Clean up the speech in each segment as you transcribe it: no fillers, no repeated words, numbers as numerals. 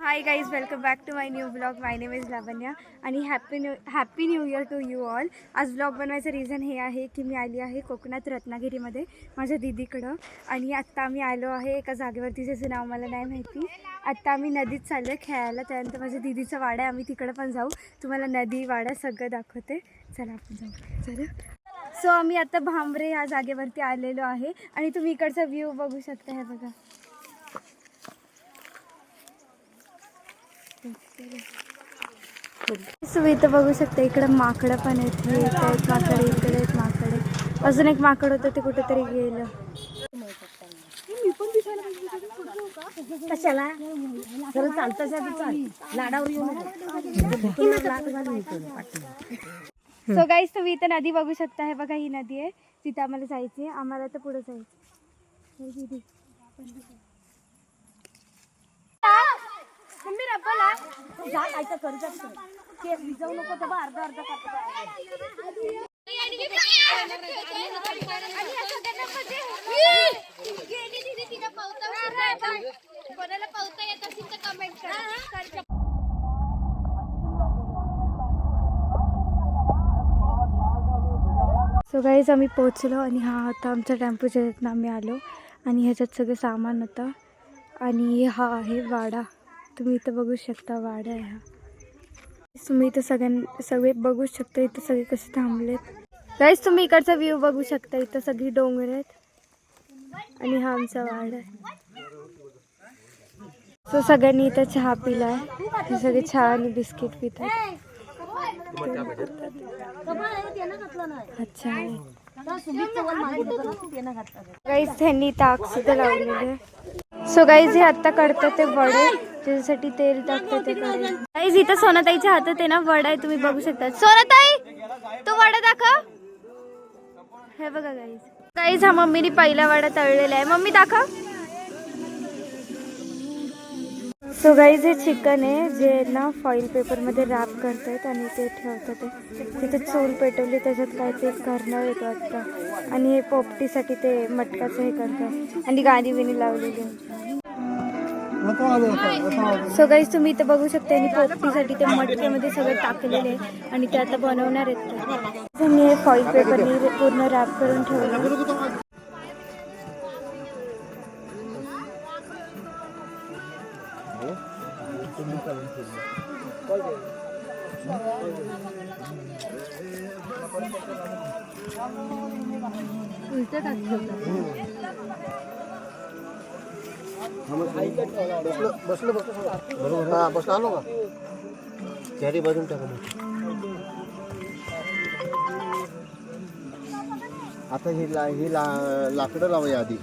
High guys, welcome back to my new blog. My name is Lavanya आणि happy new year to you all. आज blog बनवायचं reason हे आहे की मी आली आहे कोकणात रत्नागिरीमध्ये माझ्या दीदीकडं. आणि आत्ता आम्ही आलो आहे एका जागेवरती, ज्याचं नाव मला नाही माहिती. आत्ता आम्ही नदीत चाललो आहे खेळायला. त्यानंतर माझ्या दीदीचा वाडा आहे, आम्ही तिकडं पण जाऊ. तुम्हाला नदी वाडा सगळं दाखवते. चला आपण जाऊ. चला. सो आम्ही आता भांबरे या जागेवरती आलेलो आहे आणि तुम्ही इकडचा व्ह्यू बघू शकता. हे बघा, तुम्ही इथं बघू शकता. इकडं माकडं पण आहेत. हे इथं एक माकड, इकडे एक माकड आहे. अजून एक माकड होतं, ते कुठेतरी गेलं. कशाला जर चालतं लाडावर येऊन. सो गाईज, तुम्ही इथं नदी बघू शकता. हे बघा, ही नदी आहे. तिथं आम्हाला जायचं आहे. आम्हाला तर पुढे जायचं. तुम्ही रपला जा काय करू शकतो ते विजवू नको तर अर्धा अर्धा सो गाईज, आम्ही पोहोचलो आणि हा आता आमचा टेम्पो, ज्याच्यातनं आम्ही आलो. आणि ह्याच्यात सगळं सामान होतं. आणि हा आहे वाडा. तुम्ही इथं बघू शकता, वाडा आहे हा. तुम्ही इथं सगळे बघू शकता. इथं सगळे कसे थांबलेत. गाईज, तुम्ही इकडचा व्ह्यू बघू शकता. इथं सगळी डोंगर आहेत आणि हा आमचा वाडा आहे. सो सगळ्यांनी इथं चहा पिलाय. हे सगळे चहा आणि बिस्किट पितात. अच्छा आहे. गाईज, त्यांनी ताक सुद्धा लावलेले आहे. सो गाईज, हे आत्ता काढतात ते वडे, ज्याच्यासाठी तेल टाकतात ते कडे. गाईज, इथं सोनाताईच्या हातात आहे ना वडा आहे, तुम्ही बघू शकता. सोनाताई, तो वडा दाखव. हे बघा गाईज. गाईज, हा मम्मीने पहिला वडा तळलेला आहे. मम्मी दाखव. सो गाईज, हे चिकन आहे जे ना फॉईल पेपरमध्ये रॅप करतात आणि ते ठेवतात. तिथे चूल पेटवली, त्याच्यात काय ते करणार येतो आता. आणि हे पोपटीसाठी ते मटकाचं हे करतात आणि गाणी बिणी लावलेली. सो गाईज, तुम्ही इथं बघू शकता. आणि पोपटीसाठी ते मटक्यामध्ये सगळं टाकलेले आहे आणि ते आता बनवणार आहेत. त्यांनी हे फॉईल पेपरनी पूर्ण रॅप करून ठेवलं. बसला आलो का चारी बाजून टाका. आता ही लाकडं लावूया आधी.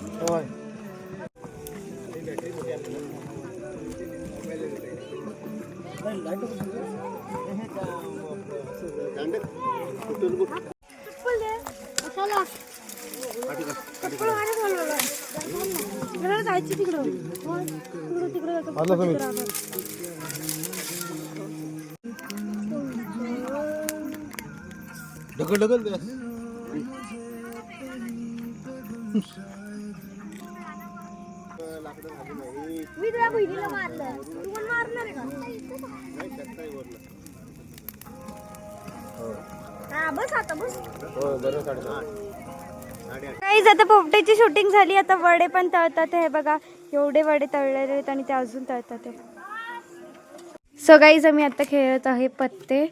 जायची तिकडं ढकल ढकल मी तुझ्या बहिणीला मारलं, तू पण मारणार आहे का? हा बस आता बस. हो बरोबर. गाईज, आता पोपट्याची शूटिंग झाली. आता वडे पण तळतात. हे बघा, एवढे वडे तळलेले आहेत आणि ते अजून तळतात. सो गाईज, आम्ही आता खेळत आहे पत्ते.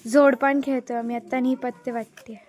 जोडपान खेळतोय आम्ही आता आणि ही पत्ते वाटते.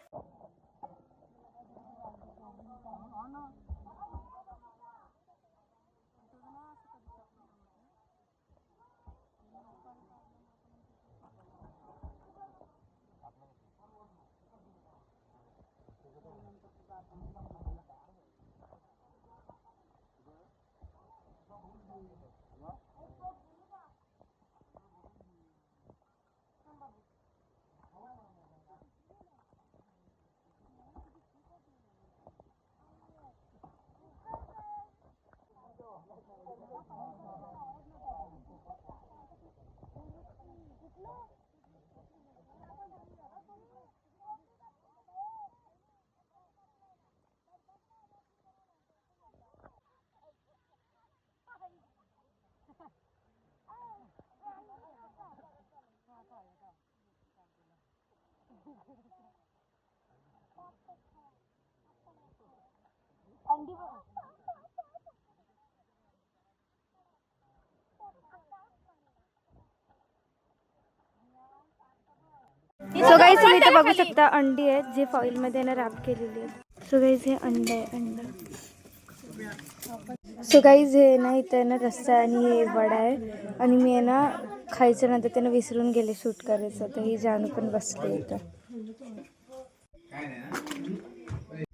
सो गाईज तुम्ही इथे बघू शकता अंडी आहेत जे फॉइल मध्ये ना रॅप केलेली आहेत. सो गाईज हे अंड आहे अंड. सो गाईज हे ना इथे ना रस्सा आणि हे वडा आहे आणि मी आहे ना खायचं नंतर त्यानं विसरून गेले शूट करायचं तर ही जानू पण बसले इथं.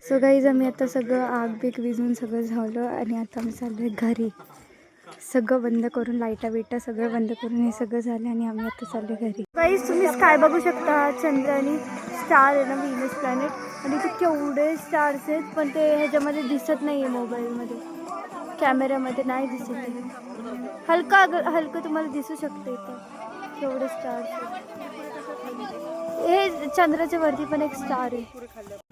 सो गाईज आम्ही आता सगळं आग बीक विझून सगळं झालं आणि आता आम्ही चाललोय घरी. सगळं बंद करून लाईटा बिटा सगळं बंद करून हे सगळं झालं आणि आम्ही आता चाललो घरी. गाईज तुम्ही स्काय बघू शकता चंद्र आणि स्टार आहे ना व्हीनस प्लॅनेट आणि इथे केवढे स्टार्स आहेत पण ते ह्याच्यामध्ये दिसत नाही आहे मोबाईलमध्ये कॅमेऱ्यामध्ये नाही दिसत आहे. हलकं तुम्हाला दिसू शकते इथं केवढे स्टार्स आहेत. हे चंद्राच्या वरती पण एक स्टार आहे.